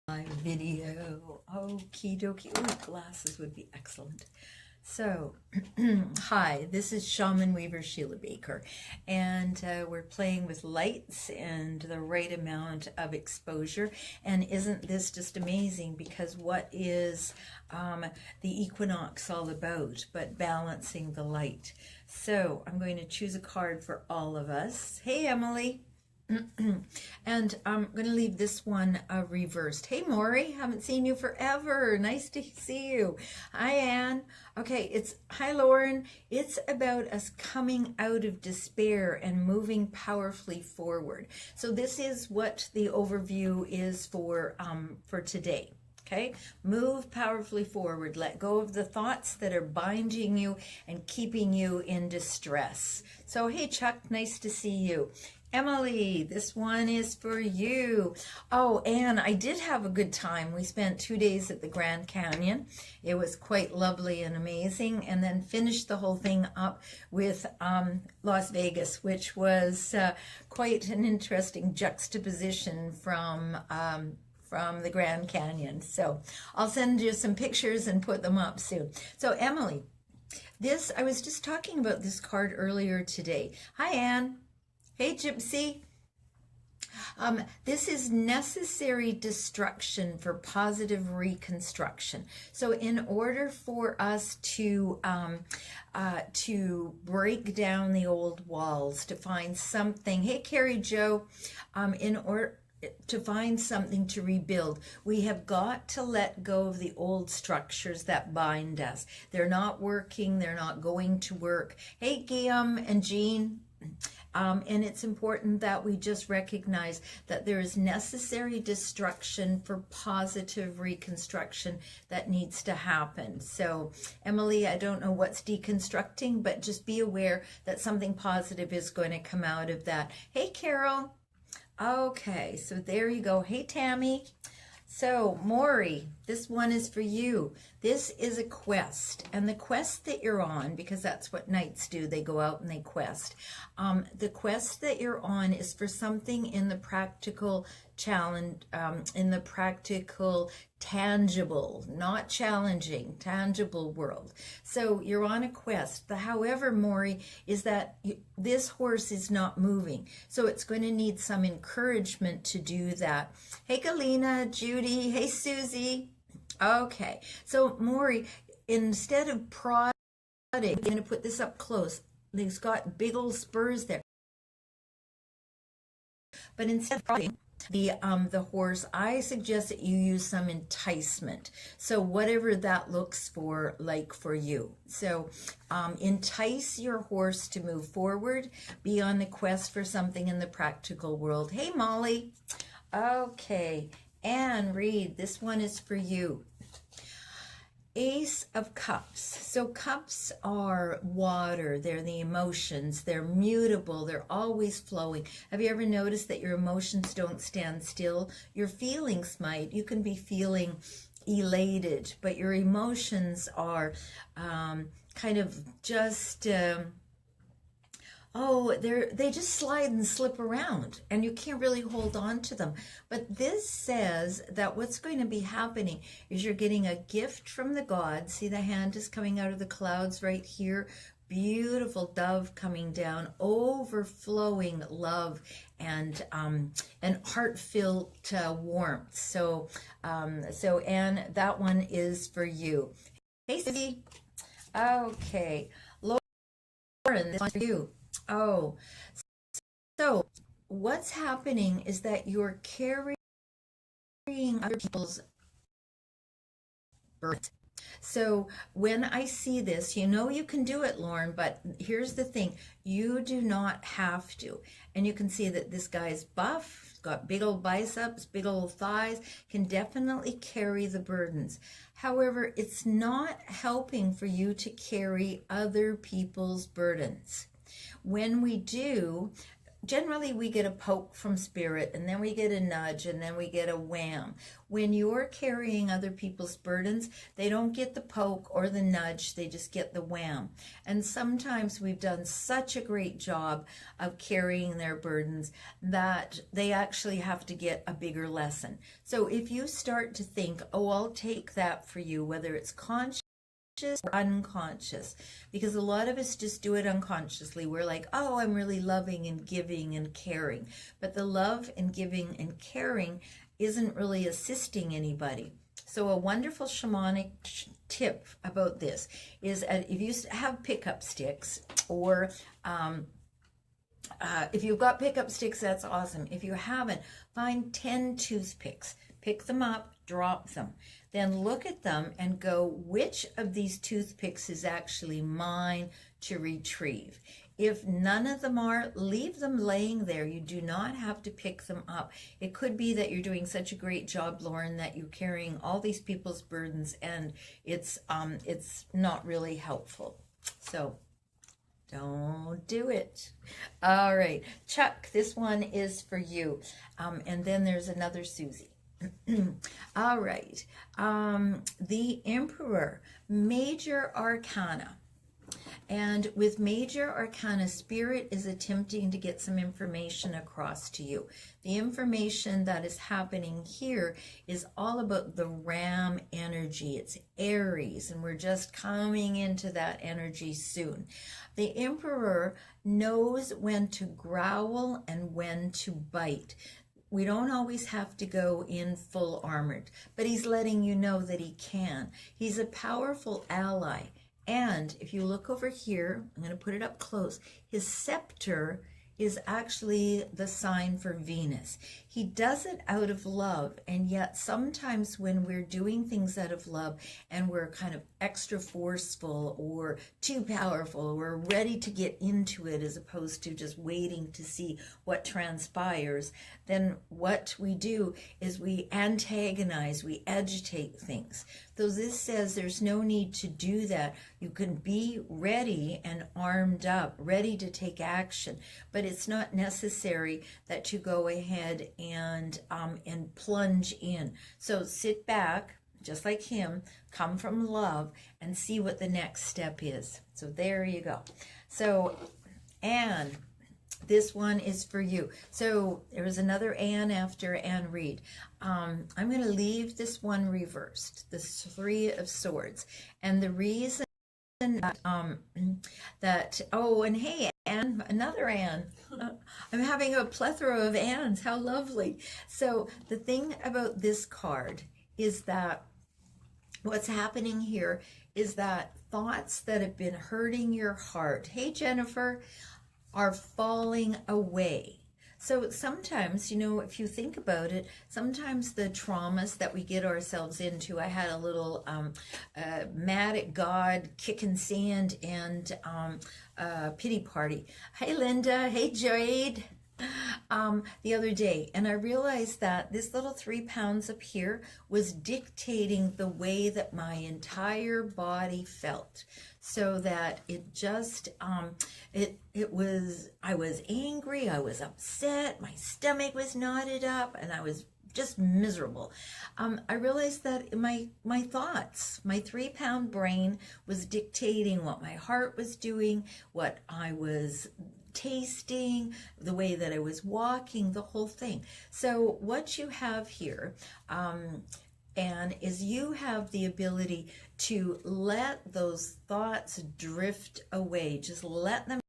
Video. Okie dokie. Oh, glasses would be excellent. So, hi, this is Shaman Weaver Shiela Baker, and we're playing with lights and the right amount of exposure. And isn't this just amazing? Because what is the equinox all about but balancing the light? So I'm going to choose a card for all of us. Hey, Emily. And I'm going to leave this one reversed. Hey, Maury, haven't seen you forever. Nice to see you. Hi, Anne. Okay, hi, Lauren. It's about us coming out of despair and moving powerfully forward. So this is what the overview is for today. Okay, move powerfully forward. Let go of the thoughts that are binding you and keeping you in distress. So, hey, Chuck, nice to see you. Emily, this one is for you. Oh, Anne, I did have a good time. We spent 2 days at the Grand Canyon. It was quite lovely and amazing, and then finished the whole thing up with Las Vegas, which was quite an interesting juxtaposition from the Grand Canyon. So I'll send you some pictures and put them up soon. So Emily, I was just talking about this card earlier today. Hi, Anne. Hey, Gypsy. This is necessary destruction for positive reconstruction. So in order for us to break down the old walls, to find something, hey, Carrie Joe, in order to find something to rebuild, we have got to let go of the old structures that bind us. They're not working. They're not going to work. Hey, Guillaume and Jean. And it's important that we just recognize that there is necessary destruction for positive reconstruction that needs to happen. So, Emily, I don't know what's deconstructing, but just be aware that something positive is going to come out of that. Hey, Carol. Okay, so there you go. Hey, Tammy. So, Maury, this one is for you. This is a quest, and the quest that you're on, because that's what knights do, they go out and they quest. The quest that you're on is for something in the practical challenge, in the practical, tangible, not challenging, tangible world. So you're on a quest. However, Maury, is that this horse is not moving. So it's going to need some encouragement to do that. Hey, Galena, Judy, hey, Susie. Okay, so Maury, instead of prodding, I'm going to put this up close. He's got big old spurs there. But instead of prodding the horse, I suggest that you use some enticement. So whatever that looks like for you. So entice your horse to move forward. Be on the quest for something in the practical world. Hey, Molly. Okay, Anne Reed, this one is for you. Ace of Cups. So cups are water. They're the emotions. They're mutable. They're always flowing. Have you ever noticed that your emotions don't stand still? Your feelings might. You can be feeling elated, but your emotions are kind of just... they just slide and slip around, and you can't really hold on to them. But this says that what's going to be happening is you're getting a gift from the gods. See, the hand is coming out of the clouds right here. Beautiful dove coming down, overflowing love and heart-filled warmth. So Anne, that one is for you. Hey, Susie. Okay, Lauren, this one's for you. Oh, so what's happening is that you're carrying other people's birth. So when I see this, you know you can do it, Lauren, but here's the thing. You do not have to. And you can see that this guy's buff, got big old biceps, big old thighs, can definitely carry the burdens. However, it's not helping for you to carry other people's burdens. When we do, generally we get a poke from spirit, and then we get a nudge, and then we get a wham. When you're carrying other people's burdens, they don't get the poke or the nudge, they just get the wham. And sometimes we've done such a great job of carrying their burdens that they actually have to get a bigger lesson. So if you start to think, oh, I'll take that for you, whether it's conscious or unconscious, because a lot of us just do it unconsciously. We're like, oh, I'm really loving and giving and caring, but the love and giving and caring isn't really assisting anybody. So a wonderful shamanic tip about this is, if you have pickup sticks, or if you've got pickup sticks, that's awesome. If you haven't, find 10 toothpicks, pick them up, drop them. Then look at them and go, which of these toothpicks is actually mine to retrieve? If none of them are, leave them laying there. You do not have to pick them up. It could be that you're doing such a great job, Lauren, that you're carrying all these people's burdens, and it's not really helpful. So don't do it. All right, Chuck, this one is for you. And then there's another Susie. All right, the Emperor, Major Arcana. And with Major Arcana, Spirit is attempting to get some information across to you. The information that is happening here is all about the Ram energy. It's Aries, and we're just coming into that energy soon. The Emperor knows when to growl and when to bite. We don't always have to go in full armored, but he's letting you know that he can. He's a powerful ally. And if you look over here, I'm going to put it up close, his scepter is actually the sign for Venus. He does it out of love, and yet sometimes when we're doing things out of love and we're kind of extra forceful or too powerful, we're ready to get into it as opposed to just waiting to see what transpires, then what we do is we antagonize, we agitate things. So this says there's no need to do that. You can be ready and armed up, ready to take action, but it's not necessary that you go ahead and plunge in. So sit back, just like him, come from love, and see what the next step is. So there you go. So, Anne, this one is for you. So there was another Anne after Anne Reed. I'm going to leave this one reversed, this Three of Swords. And the reason that oh, and hey, Anne, another Anne. I'm having a plethora of Annes. How lovely. So the thing about this card is that what's happening here is that thoughts that have been hurting your heart, hey Jennifer, are falling away. So sometimes, you know, if you think about it, sometimes the traumas that we get ourselves into, I had a little mad at God, kicking sand, and pity party. Hey Linda, hey Jade, the other day, and I realized that this little 3 pounds up here was dictating the way that my entire body felt. So that it just, it was, I was angry, I was upset, my stomach was knotted up, and I was just miserable. I realized that my thoughts, my 3 pound brain was dictating what my heart was doing, what I was tasting, the way that I was walking, the whole thing. So what you have here, and is you have the ability to let those thoughts drift away. Just let them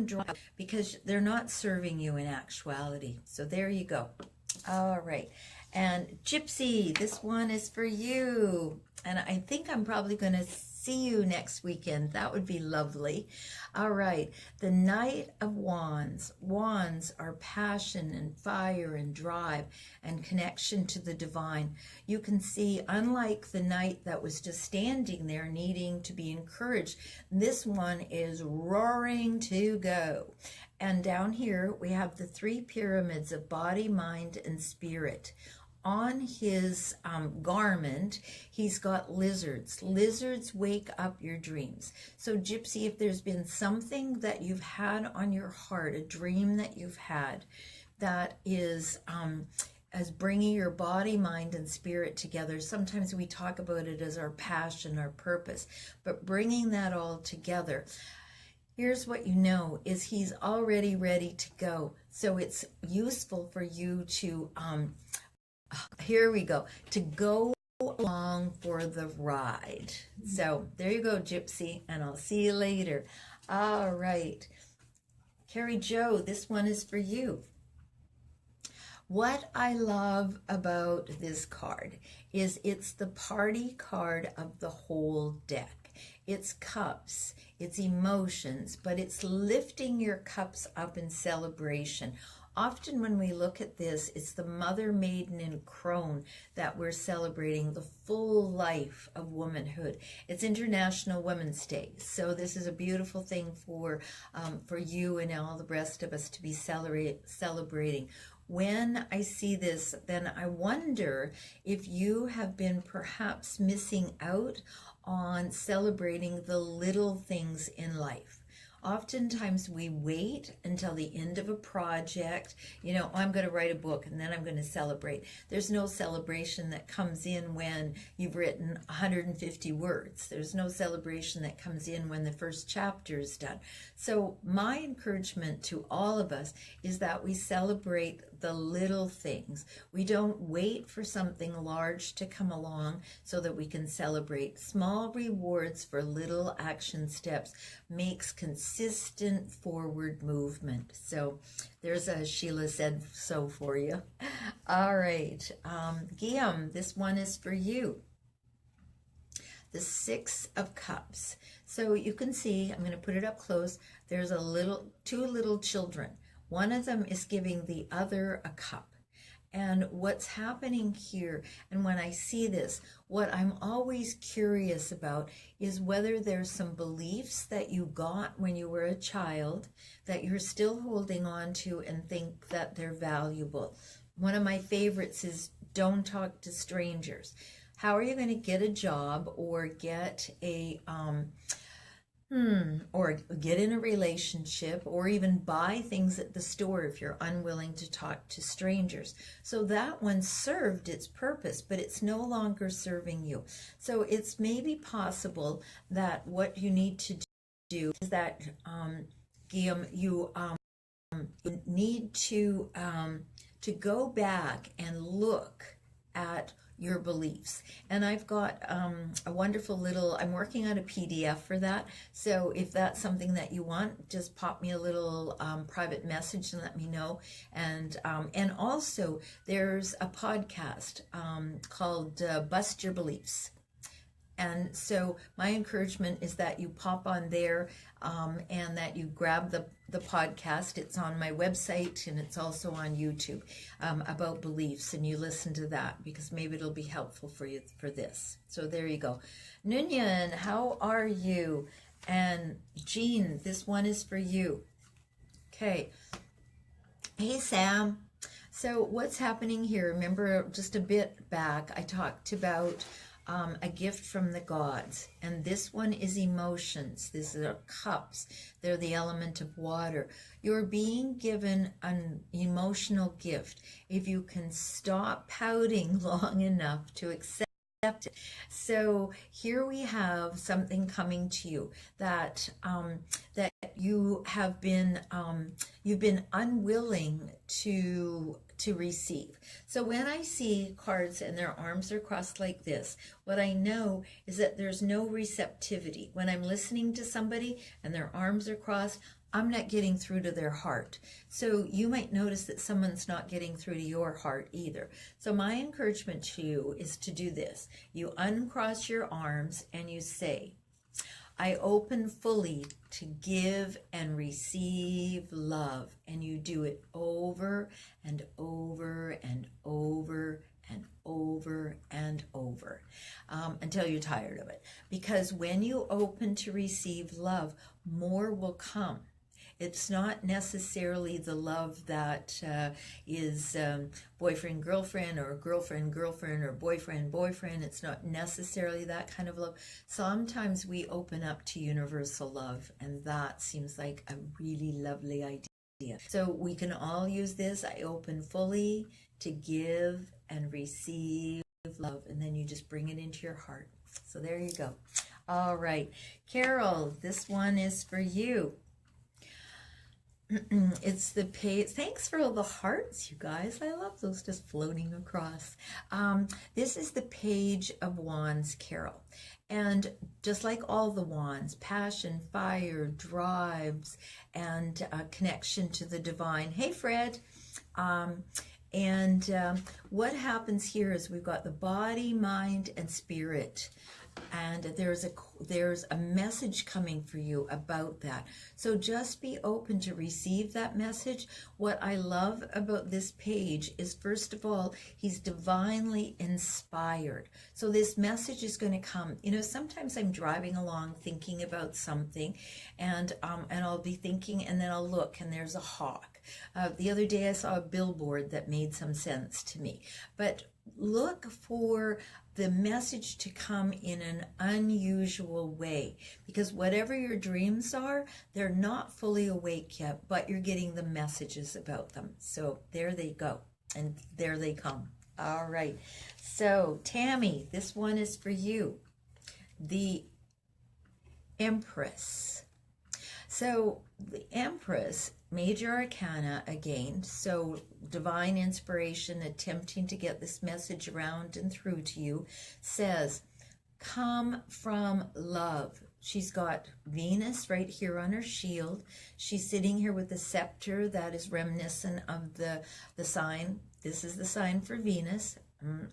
drop, because they're not serving you in actuality. So there you go. All right. And Gypsy, this one is for you. And I think I'm probably going to see you next weekend. That would be lovely. All right. The Knight of Wands. Wands are passion and fire and drive and connection to the divine. You can see, unlike the knight that was just standing there needing to be encouraged, this one is roaring to go. And down here we have the 3 pyramids of body, mind, and spirit. on his garment, he's got lizards. Lizards wake up your dreams. So Gypsy, if there's been something that you've had on your heart, a dream that you've had that is as bringing your body, mind, and spirit together. Sometimes we talk about it as our passion, our purpose, but bringing that all together. Here's what you know is he's already ready to go. So it's useful for you to, here we go, to go along for the ride. So there you go, Gypsy, and I'll see you later. All right. Carrie Joe, this one is for you. What I love about this card is it's the party card of the whole deck. It's cups, it's emotions, but it's lifting your cups up in celebration. Often when we look at this, it's the Mother, Maiden, and Crone that we're celebrating, the full life of womanhood. It's International Women's Day, so this is a beautiful thing for you and all the rest of us to be celebrating. When I see this, then I wonder if you have been perhaps missing out on celebrating the little things in life. Oftentimes we wait until the end of a project, you know, I'm going to write a book and then I'm going to celebrate. There's no celebration that comes in when you've written 150 words. There's no celebration that comes in when the first chapter is done. So my encouragement to all of us is that we celebrate the little things. We don't wait for something large to come along so that we can celebrate. Small rewards for little action steps makes consistent forward movement. So there's a Sheila said so for you. All right, Guillaume, this one is for you. The Six of Cups. So you can see, I'm going to put it up close. There's two little children. One of them is giving the other a cup. And what's happening here, and when I see this, what I'm always curious about is whether there's some beliefs that you got when you were a child that you're still holding on to and think that they're valuable. One of my favorites is don't talk to strangers. How are you going to get a job or get a or get in a relationship or even buy things at the store if you're unwilling to talk to strangers? So that one served its purpose, but it's no longer serving you. So it's maybe possible that what you need to do is that, Guillaume, you need to go back and look at your beliefs. And I've got a wonderful little, I'm working on a PDF for that. So if that's something that you want, just pop me a little private message and let me know. And also there's a podcast called Bust Your Beliefs. And so my encouragement is that you pop on there and that you grab the podcast. It's on my website and it's also on YouTube about beliefs, and you listen to that because maybe it'll be helpful for you for this. So there you go. Nunyan, how are you? And Jean, this one is for you. Okay. Hey, Sam. So what's happening here? Remember just a bit back, I talked about a gift from the gods, and this one is emotions. These are cups. They're the element of water. You're being given an emotional gift if you can stop pouting long enough to accept it. So here we have something coming to you that that you have been you've been unwilling to receive. So when I see cards and their arms are crossed like this, what I know is that there's no receptivity. When I'm listening to somebody and their arms are crossed, I'm not getting through to their heart. So you might notice that someone's not getting through to your heart either. So my encouragement to you is to do this. You uncross your arms and you say, I open fully to give and receive love. And you do it over and over and over and over and over until you're tired of it. Because when you open to receive love, more will come. It's not necessarily the love that is boyfriend, girlfriend, or girlfriend, girlfriend, or boyfriend, boyfriend. It's not necessarily that kind of love. Sometimes we open up to universal love, and that seems like a really lovely idea. So we can all use this. I open fully to give and receive love, and then you just bring it into your heart. So there you go. All right, Carol, this one is for you. It's the page. Thanks for all the hearts, you guys. I love those just floating across. This is the Page of Wands, Carol. And just like all the wands, passion, fire, drives, and connection to the divine. Hey, Fred. What happens here is we've got the body, mind, and spirit. And there's a message coming for you about that. So just be open to receive that message. What I love about this page is, first of all, he's divinely inspired. So this message is going to come. You know, sometimes I'm driving along thinking about something, and I'll be thinking, and then I'll look, and there's a hawk. The other day I saw a billboard that made some sense to me. But look for the message to come in an unusual way, because whatever your dreams are, they're not fully awake yet, but you're getting the messages about them. So there they go, and there they come. All right. So Tammy, this one is for you. The Empress. So the Empress, major arcana again, so divine inspiration, attempting to get this message around and through to you, says, come from love. She's got Venus right here on her shield. She's sitting here with the scepter that is reminiscent of the sign. This is the sign for Venus,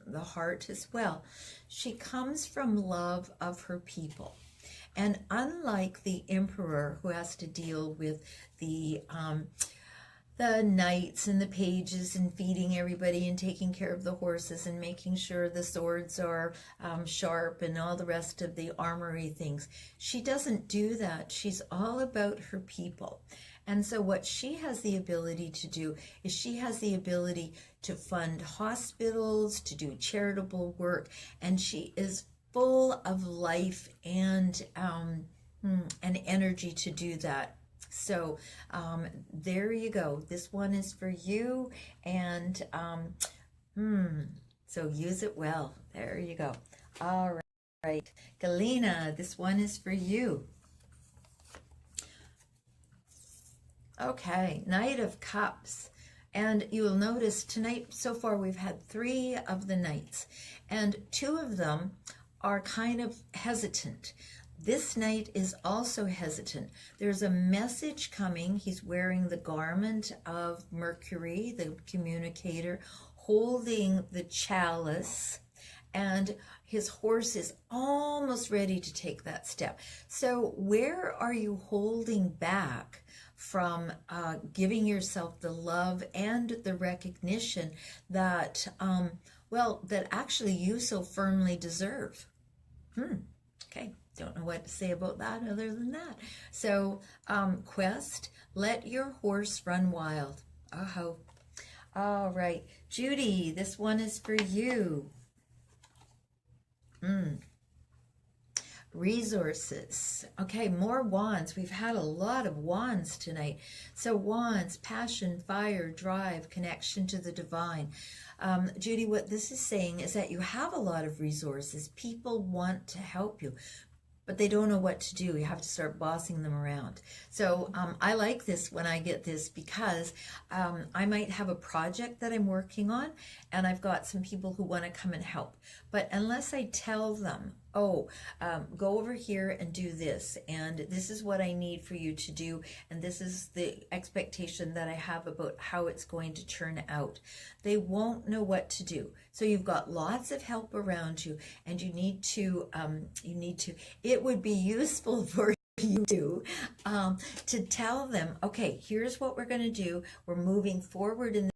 the heart as well. She comes from love of her people. And unlike the emperor, who has to deal with the knights and the pages and feeding everybody and taking care of the horses and making sure the swords are sharp and all the rest of the armory things, she doesn't do that. She's all about her people. And so what she has the ability to do is she has the ability to fund hospitals, to do charitable work, and she is full of life and energy to do that. So there you go. This one is for you, and so use it well. There you go. All right, Galena, this one is for you. Okay, Knight of Cups. And you will notice tonight, so far, we've had 3 of the knights, and 2 of them are kind of hesitant. This knight is also hesitant. There's a message coming. He's wearing the garment of Mercury, the communicator, holding the chalice, and his horse is almost ready to take that step. So where are you holding back from giving yourself the love and the recognition that that actually you so firmly deserve? Okay, don't know what to say about that other than that. So, Quest, let your horse run wild. Oh, all right. Judy, this one is for you. Resources. Okay, more wands. We've had a lot of wands tonight. So wands, passion, fire, drive, connection to the divine. Judy, what this is saying is that you have a lot of resources. People want to help you, but they don't know what to do. You have to start bossing them around. So I like this when I get this, because I might have a project that I'm working on, and I've got some people who want to come and help. But unless I tell them, go over here and do this, and this is what I need for you to do, and this is the expectation that I have about how it's going to turn out, they won't know what to do. So you've got lots of help around you, and you need to, it would be useful for you to tell them, okay, here's what we're going to do. We're moving forward in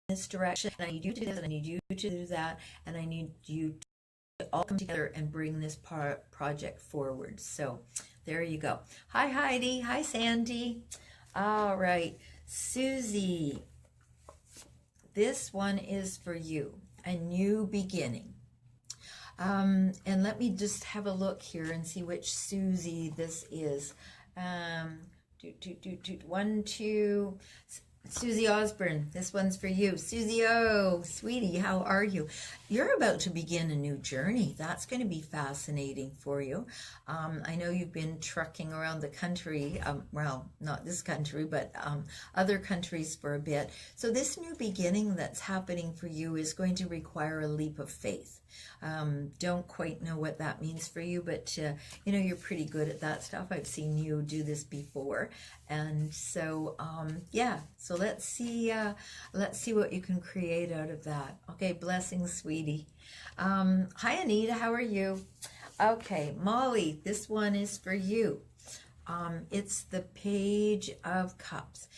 this direction, and I need you to do this, and I need you to do that, and I need you all come together and bring this project forward. So there you go. Hi, Heidi. Hi, Sandy. All right, Susie, this one is for you, a new beginning. And let me just have a look here and see which Susie this is. 1, 2, Susie Osborne, this one's for you. Susie O, sweetie, how are you? You're about to begin a new journey. That's going to be fascinating for you. I know you've been trucking around the country, well, not this country, but other countries for a bit. So this new beginning that's happening for you is going to require a leap of faith. Don't quite know what that means for you, but you know, you're pretty good at that stuff. I've seen you do this before. And so, yeah, so let's see what you can create out of that. Okay, blessings, sweetie. Hi, Anita, how are you? Okay, Molly, this one is for you. It's the Page of Cups.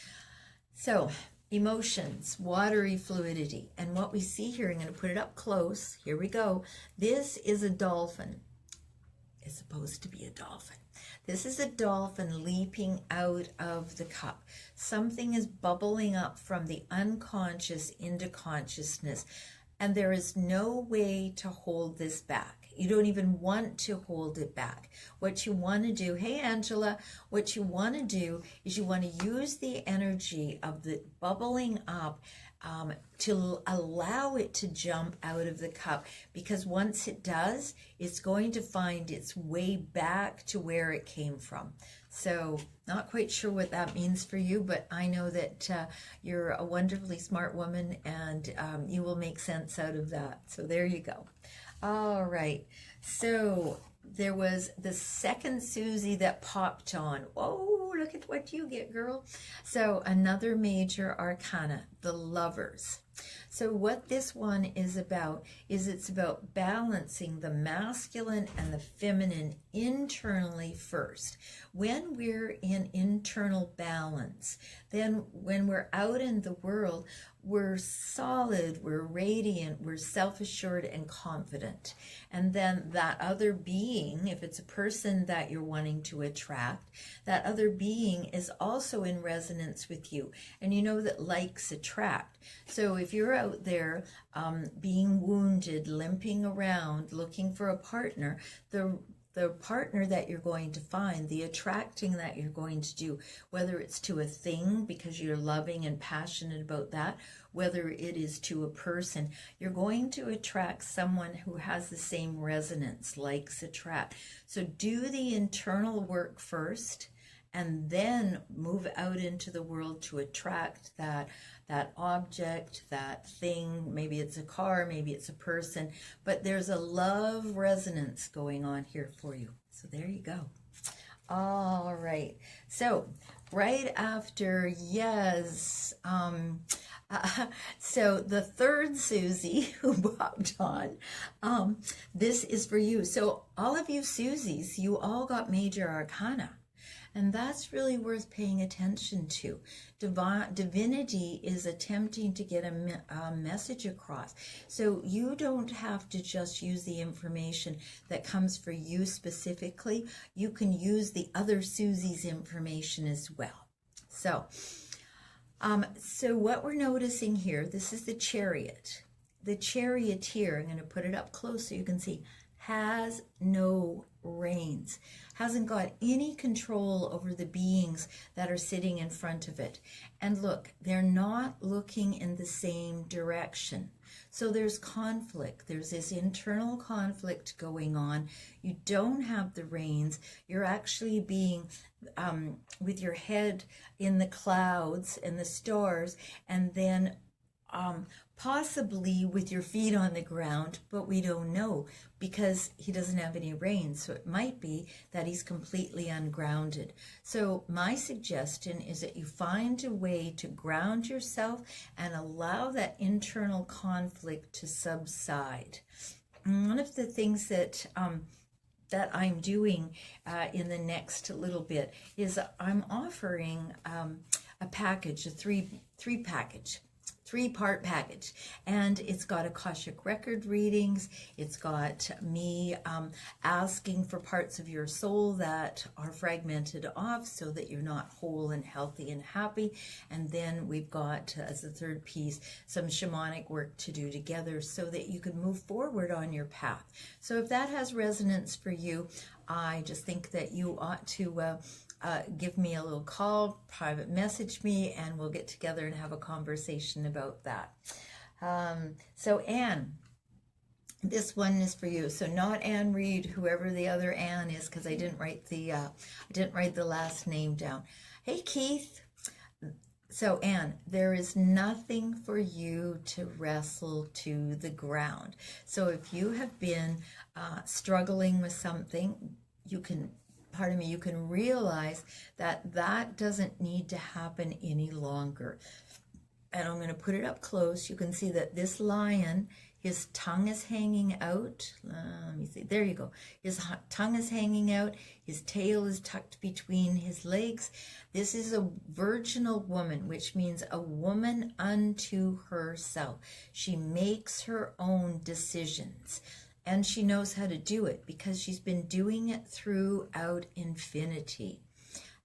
So, emotions, watery fluidity. And what we see here, I'm going to put it up close. Here we go. This is a dolphin. It's supposed to be a dolphin. This is a dolphin leaping out of the cup. Something is bubbling up from the unconscious into consciousness. And there is no way to hold this back. You don't even want to hold it back. What you want to do, hey Angela, what you want to do is you want to use the energy of the bubbling up to allow it to jump out of the cup, because once it does, it's going to find its way back to where it came from. So not quite sure what that means for you, but I know that you're a wonderfully smart woman, and you will make sense out of that. So there you go. All right. So there was the second Susie that popped on. Oh, look at what you get, girl. So another major arcana, the Lovers. So what this one is about is it's about balancing the masculine and the feminine internally first. When we're in internal balance, then when we're out in the world, we're solid, we're radiant, we're self-assured and confident. And then that other being, if it's a person that you're wanting to attract, that other being is also in resonance with you. And you know that likes attract. So if you're out there being wounded, limping around, looking for a partner, the partner that you're going to find, the attracting that you're going to do, whether it's to a thing because you're loving and passionate about that, whether it is to a person, you're going to attract someone who has the same resonance, likes attract. So do the internal work first, and then move out into the world to attract that object, that thing. Maybe it's a car, maybe it's a person, but there's a love resonance going on here for you. So there you go. All right. So right after, yes, so the third Susie who popped on, this is for you. So all of you Susies, you all got major arcana. And that's really worth paying attention to. Divinity is attempting to get a message across. So you don't have to just use the information that comes for you specifically. You can use the other Susie's information as well. So what we're noticing here, this is the Chariot. The Charioteer, I'm going to put it up close so you can see, has no reins, hasn't got any control over the beings that are sitting in front of it. And look, they're not looking in the same direction. So there's conflict. There's this internal conflict going on. You don't have the reins. You're actually being with your head in the clouds and the stars, and then possibly with your feet on the ground, but we don't know because he doesn't have any reins. So it might be that he's completely ungrounded. So my suggestion is that you find a way to ground yourself and allow that internal conflict to subside. And one of the things that I'm doing in the next little bit is I'm offering a package, a three package. three-part package, and it's got Akashic record readings. It's got me asking for parts of your soul that are fragmented off so that you're not whole and healthy and happy. And then we've got, as the third piece, some shamanic work to do together so that you can move forward on your path. So if that has resonance for you, I just think that you ought to give me a little call, private message me, and we'll get together and have a conversation about that. So Anne, this one is for you. So not Anne Reed, whoever the other Anne is, because I didn't write the last name down. Hey Keith. So Anne, there is nothing for you to wrestle to the ground. So if you have been struggling with something, you can realize that that doesn't need to happen any longer. And I'm going to put it up close. You can see that this lion, his tongue is hanging out. Let me see. There you go. His tongue is hanging out. His tail is tucked between his legs. This is a virginal woman, which means a woman unto herself. She makes her own decisions. And she knows how to do it because she's been doing it throughout infinity.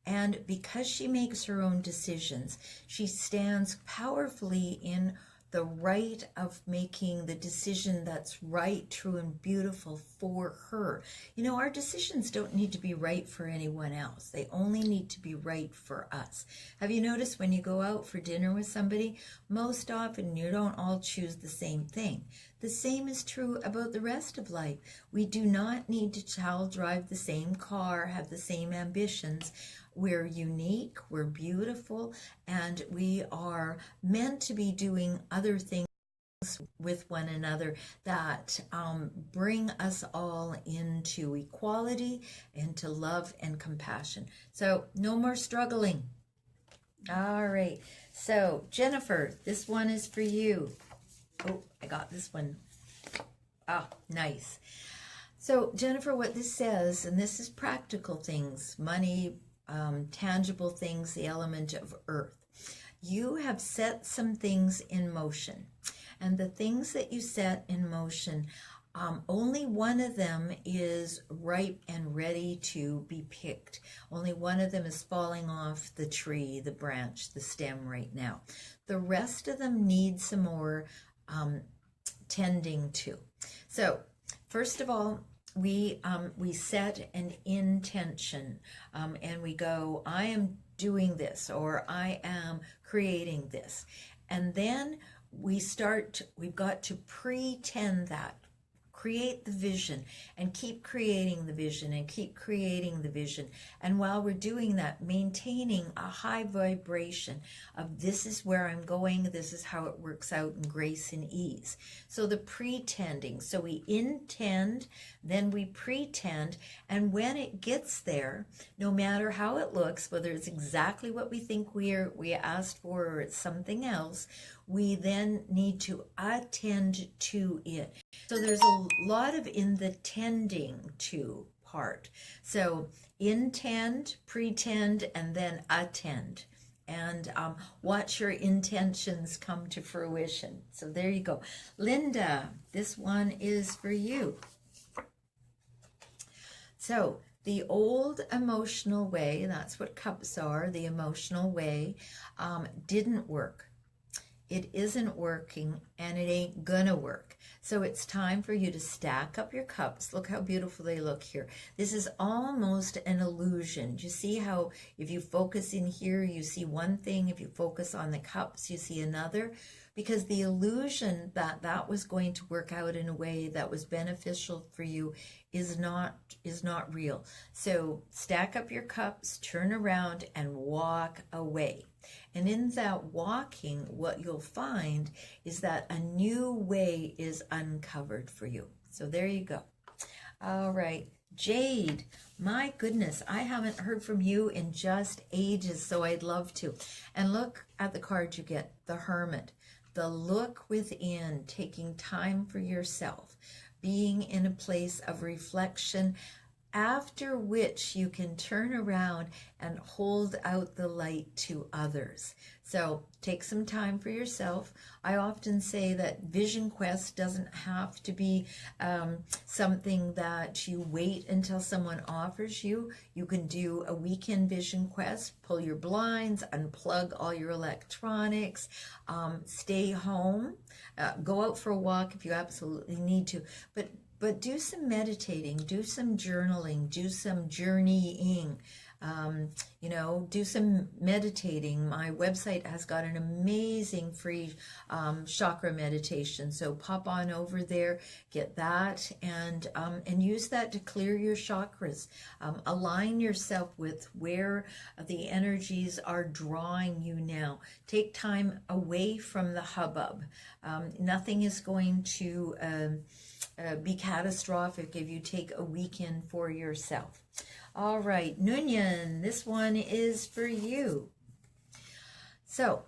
And because she makes her own decisions, she stands powerfully in the right of making the decision that's right, true, and beautiful for her. You know, our decisions don't need to be right for anyone else. They only need to be right for us. Have you noticed when you go out for dinner with somebody, most often you don't all choose the same thing. The same is true about the rest of life. We do not need to all drive the same car, have the same ambitions. We're unique, we're beautiful, and we are meant to be doing other things with one another that bring us all into equality, into love and compassion. So no more struggling. All right. So Jennifer, this one is for you. Oh, I got this one. Ah, nice. So Jennifer, what this says, and this is practical things, money, tangible things, the element of earth. You have set some things in motion, and the things that you set in motion, only one of them is ripe and ready to be picked. Only one of them is falling off the tree, the branch, the stem right now. The rest of them need some more tending to. So first of all, we set an intention, and we go, I am doing this, or I am creating this. And then we've got to pretend that. Create the vision and keep creating the vision and keep creating the vision. And while we're doing that, maintaining a high vibration of this is where I'm going, this is how it works out in grace and ease. So the pretending, so we intend, then we pretend, and when it gets there, no matter how it looks, whether it's exactly what we think we asked for or it's something else, we then need to attend to it. So there's a lot of in the tending to part. So intend, pretend, and then attend. And watch your intentions come to fruition. So there you go. Linda, this one is for you. So the old emotional way, that's what cups are, the emotional way, didn't work. It isn't working, and it ain't gonna work. So it's time for you to stack up your cups. Look how beautiful they look here. This is almost an illusion. Do you see how if you focus in here, you see one thing. If you focus on the cups, you see another. Because the illusion that that was going to work out in a way that was beneficial for you is not real. So stack up your cups, turn around, and walk away. And in that walking, what you'll find is that a new way is uncovered for you. So there you go. All right. Jade, my goodness, I haven't heard from you in just ages, so I'd love to. And look at the card you get, the Hermit. The look within, taking time for yourself, being in a place of reflection, after which you can turn around and hold out the light to others. So take some time for yourself. I often say that Vision Quest doesn't have to be something that you wait until someone offers you. You can do a weekend Vision Quest, pull your blinds, unplug all your electronics, stay home, go out for a walk if you absolutely need to, but do some meditating, do some journaling, do some journeying, do some meditating. My website has got an amazing free chakra meditation. So pop on over there, get that, and use that to clear your chakras. Align yourself with where the energies are drawing you now. Take time away from the hubbub. Nothing is going to be catastrophic if you take a weekend for yourself. All right, Nunyan, this one is for you. So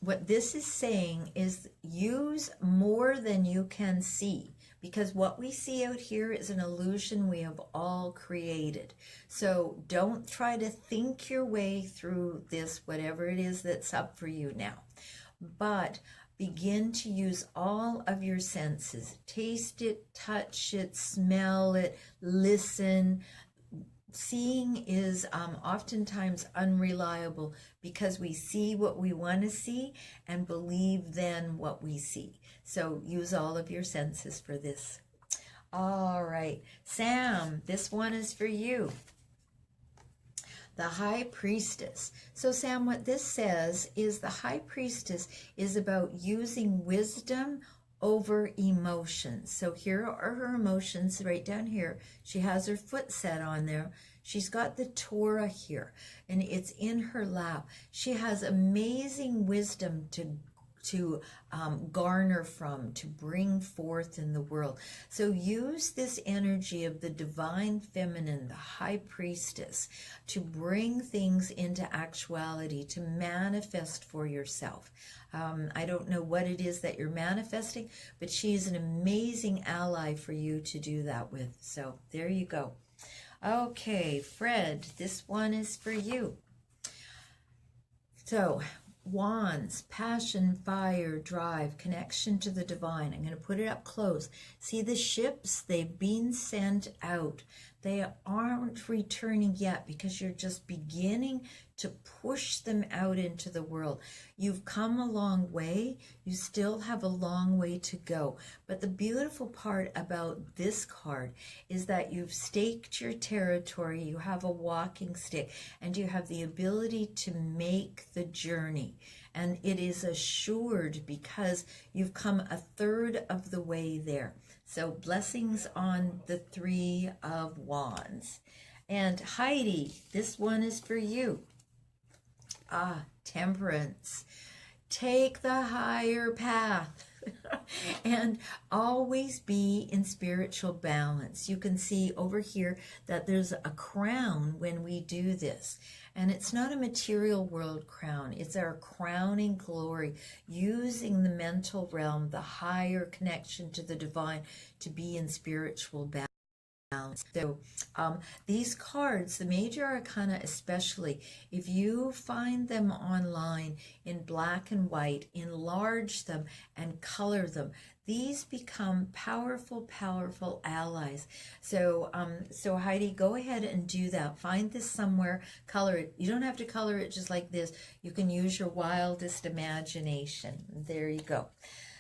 what this is saying is use more than you can see, because what we see out here is an illusion we have all created. So don't try to think your way through this, whatever it is that's up for you now. But begin to use all of your senses. Taste it, touch it, smell it, listen. Seeing is oftentimes unreliable because we see what we want to see and believe then what we see. So use all of your senses for this. All right, Sam, this one is for you. The High Priestess. So Sam, what this says is the High Priestess is about using wisdom over emotions. So here are her emotions right down here. She has her foot set on there. She's got the Torah here, and it's in her lap. She has amazing wisdom to garner from, to bring forth in the world. So use this energy of the divine feminine, the High Priestess, to bring things into actuality, to manifest for yourself. I don't know what it is that you're manifesting, but she's an amazing ally for you to do that with. So there you go. Okay, Fred, this one is for you. So, wands, passion, fire, drive, connection to the divine. I'm going to put it up close. See the ships? They've been sent out. They aren't returning yet because you're just beginning to push them out into the world. You've come a long way. You still have a long way to go. But the beautiful part about this card is that you've staked your territory. You have a walking stick and you have the ability to make the journey. And it is assured because you've come a third of the way there. So blessings on the Three of Wands. And Heidi, this one is for you. Temperance. Take the higher path and always be in spiritual balance. You can see over here that there's a crown when we do this. And it's not a material world crown. It's our crowning glory, using the mental realm, the higher connection to the divine, to be in spiritual balance. So these cards, the major arcana especially, if you find them online in black and white, enlarge them and color them. These become powerful, powerful allies. So, so Heidi, go ahead and do that. Find this somewhere, color it. You don't have to color it just like this. You can use your wildest imagination. There you go.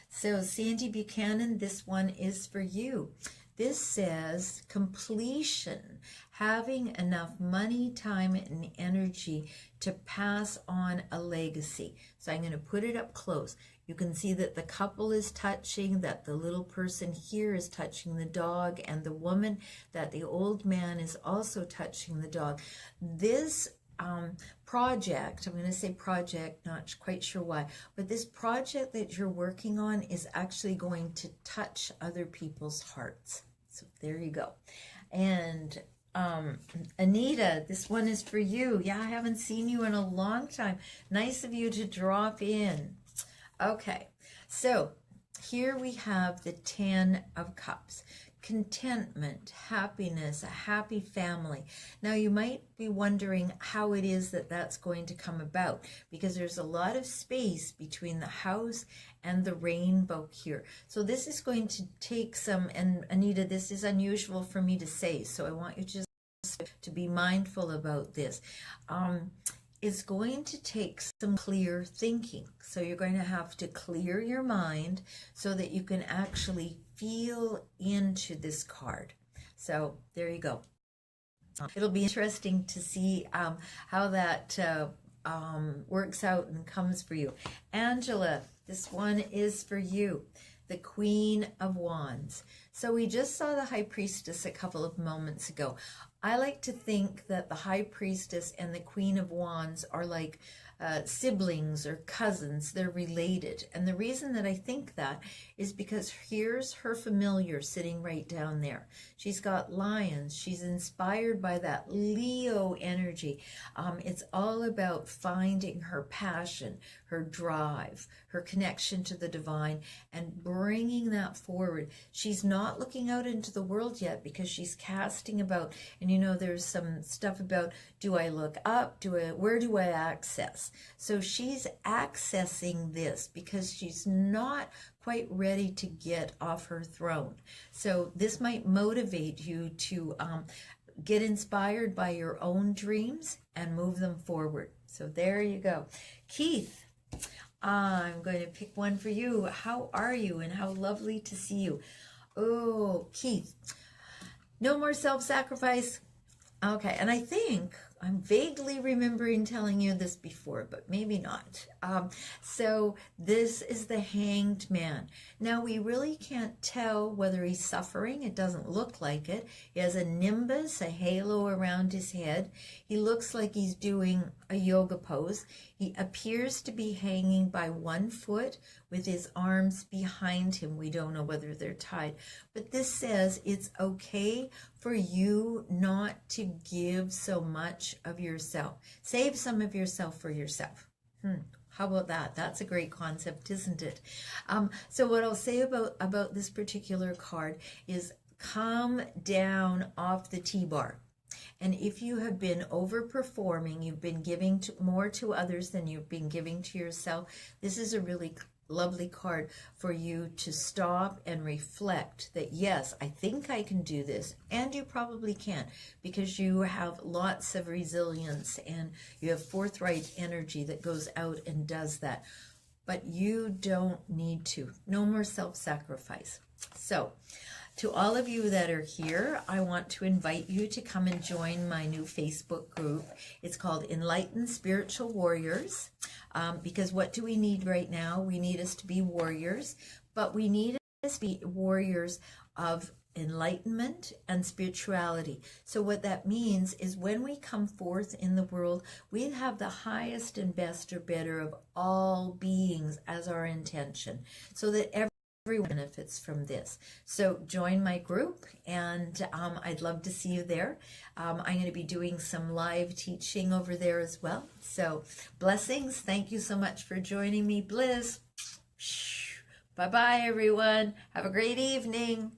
So Sandy Buchanan, this one is for you. This says completion, having enough money, time, and energy to pass on a legacy. So I'm going to put it up close. You can see that the couple is touching, that the little person here is touching the dog, and the woman, that the old man is also touching the dog. This project, I'm going to say project, not quite sure why, but this project that you're working on is actually going to touch other people's hearts. So there you go. And Anita, this one is for you. Yeah, I haven't seen you in a long time. Nice of you to drop in. Okay, so here we have the 10 of Cups. contentment, happiness, a happy family. Now you might be wondering how it is that that's going to come about, because there's a lot of space between the house and the rainbow here. So this is going to take some, and Anita, this is unusual for me to say, so I want you just to be mindful about this. It's going to take some clear thinking. So you're going to have to clear your mind so that you can actually feel into this card. So there you go. It'll be interesting to see how that works out and comes for you. Angela, this one is for you. The Queen of Wands. So we just saw the High Priestess a couple of moments ago. I like to think that the High Priestess and the Queen of Wands are like siblings or cousins. They're related. And the reason that I think that is because here's her familiar sitting right down there. She's got lions. She's inspired by that Leo energy. It's all about finding her passion, her drive, her connection to the divine, and bringing that forward. She's not looking out into the world yet because she's casting about, and you know, there's some stuff about, do I look up? Where do I access? So she's accessing this because she's not quite ready to get off her throne. So this might motivate you to get inspired by your own dreams and move them forward. So there you go. Keith, I'm going to pick one for you. How are you? And how lovely to see you. Oh, Keith, no more self-sacrifice. Okay, and I think I'm vaguely remembering telling you this before, but maybe not. So this is the Hanged Man. Now, we really can't tell whether he's suffering. It doesn't look like it. He has a nimbus, a halo around his head. He looks like he's doing a yoga pose. He appears to be hanging by one foot with his arms behind him. We don't know whether they're tied. But this says it's okay for you not to give so much of yourself. Save some of yourself for yourself. How about that? That's a great concept, isn't it? So what I'll say about this particular card is come down off the T-bar. And if you have been overperforming, you've been giving more to others than you've been giving to yourself, this is a really lovely card for you to stop and reflect that, yes, I think I can do this. And you probably can, because you have lots of resilience and you have forthright energy that goes out and does that. But you don't need to. No more self-sacrifice. So to all of you that are here, I want to invite you to come and join my new Facebook group. It's called Enlightened Spiritual Warriors. Because what do we need right now? We need us to be warriors, but we need us to be warriors of enlightenment and spirituality. So what that means is when we come forth in the world, we have the highest and best or better of all beings as our intention, so that everyone benefits from this. So join my group, and I'd love to see you there. I'm going to be doing some live teaching over there as well. So blessings. Thank you so much for joining me. Bliss. Bye-bye, everyone. Have a great evening.